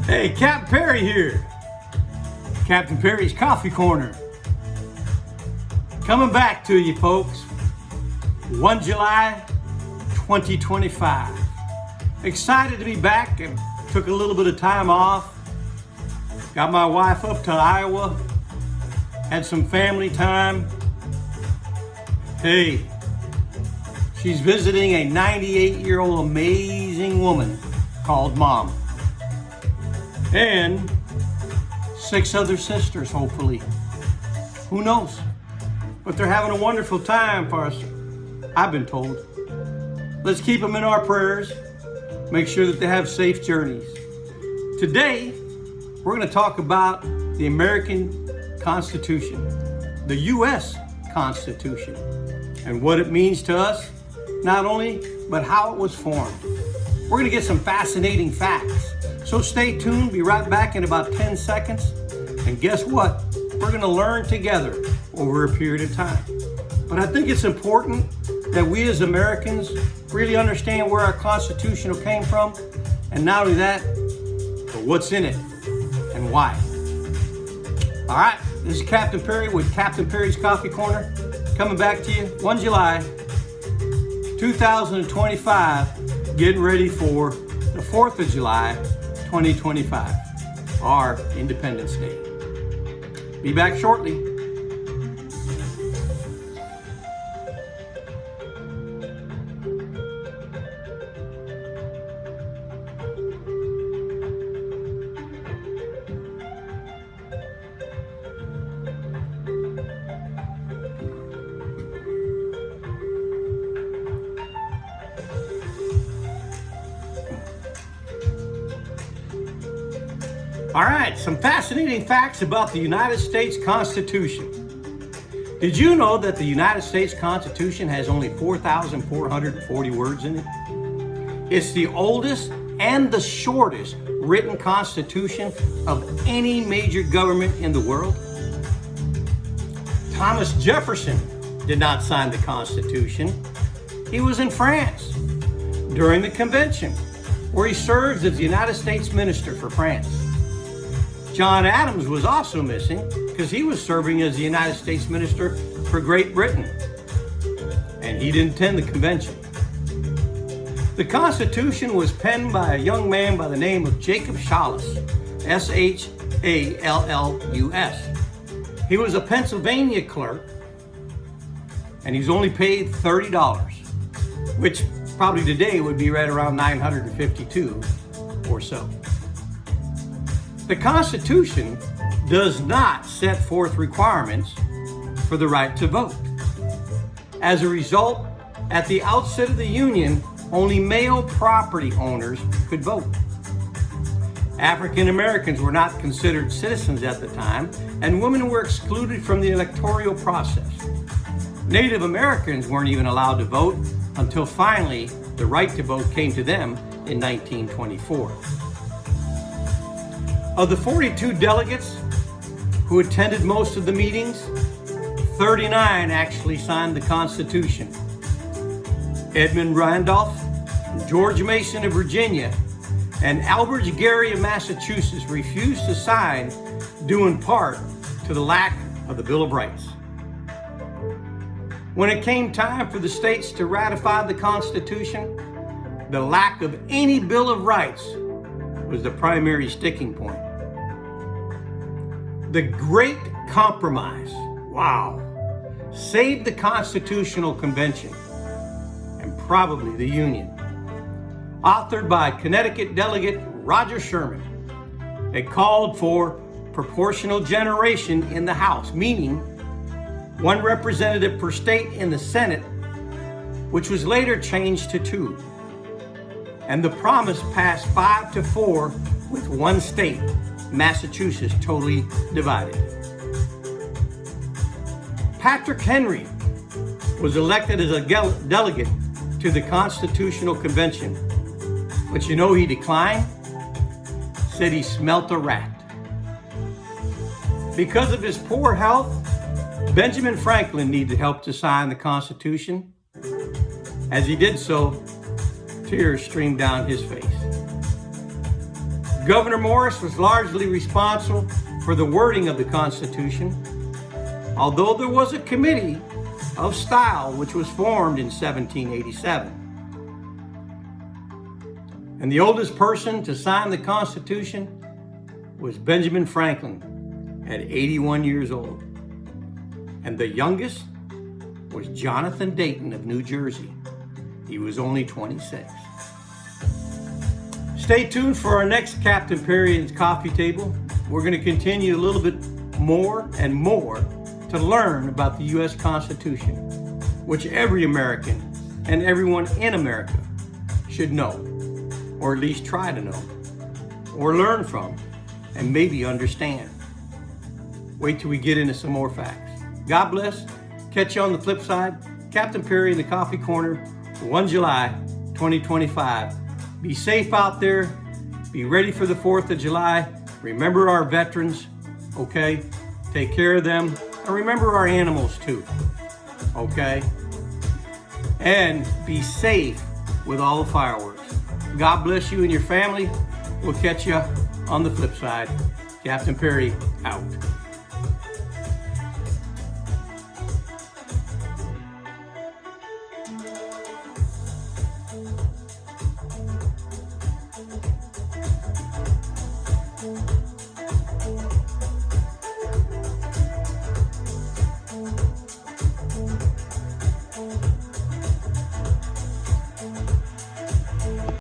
Hey, Captain Perry here. Captain Perry's Coffee Corner. Coming back to you, folks. 1 July 2025. Excited to be back and took a little bit of time off. Got my wife up to Iowa. Had some family time. Hey, she's visiting a 98-year-old amazing woman called Mom. And 6 other sisters, hopefully. Who knows? But they're having a wonderful time for us, I've been told. Let's keep them in our prayers. Make sure that they have safe journeys. Today, we're going to talk about the American Constitution, the U.S. Constitution, and what it means to us, not only, but how it was formed. We're going to get some fascinating facts. So stay tuned, be right back in about 10 seconds. And guess what? We're going to learn together over a period of time. But I think it's important that we as Americans really understand where our Constitution came from. And not only that, but what's in it and why. All right, this is Captain Perry with Captain Perry's Coffee Corner. Coming back to you 1 July 2025, getting ready for the 4th of July 2025, our Independence Day. Be back shortly. All right, some fascinating facts about the United States Constitution. Did you know that the United States Constitution has only 4,440 words in it? It's the oldest and the shortest written constitution of any major government in the world. Thomas Jefferson did not sign the Constitution. He was in France during the convention, where he served as the United States Minister for France. John Adams was also missing because he was serving as the United States Minister for Great Britain, and he didn't attend the convention. The Constitution was penned by a young man by the name of Jacob Shallus, Shallus. He was a Pennsylvania clerk, and he's only paid $30, which probably today would be right around $952 or so. The Constitution does not set forth requirements for the right to vote. As a result, at the outset of the Union, only male property owners could vote. African Americans were not considered citizens at the time, and women were excluded from the electoral process. Native Americans weren't even allowed to vote until finally the right to vote came to them in 1924. Of the 42 delegates who attended most of the meetings, 39 actually signed the Constitution. Edmund Randolph, George Mason of Virginia, and Albert Gerry of Massachusetts refused to sign, due in part to the lack of the Bill of Rights. When it came time for the states to ratify the Constitution, the lack of any Bill of Rights was the primary sticking point. The Great Compromise, wow, saved the Constitutional Convention and probably the Union. Authored by Connecticut delegate Roger Sherman, it called for proportional generation in the House, meaning 1 representative per state in the Senate, which was later changed to 2. And the promise passed 5-4 with 1 state, Massachusetts, totally divided. Patrick Henry was elected as a delegate to the Constitutional Convention. But you know he declined? Said he smelt a rat. Because of his poor health, Benjamin Franklin needed help to sign the Constitution. As he did so, tears streamed down his face. Gouverneur Morris was largely responsible for the wording of the Constitution, although there was a committee of style which was formed in 1787. And the oldest person to sign the Constitution was Benjamin Franklin at 81 years old. And the youngest was Jonathan Dayton of New Jersey. He was only 26. Stay tuned for our next Captain Perry and Coffee Table. We're going to continue a little bit more and more to learn about the U.S. Constitution, which every American and everyone in America should know, or at least try to know, or learn from, and maybe understand. Wait till we get into some more facts. God bless. Catch you on the flip side. Captain Perry in the Coffee Corner, 1 July 2025. Be safe out there. Be ready for the 4th of July. Remember our veterans, okay? Take care of them. And remember our animals too, okay? And be safe with all the fireworks. God bless you and your family. We'll catch you on the flip side. Captain Perry out.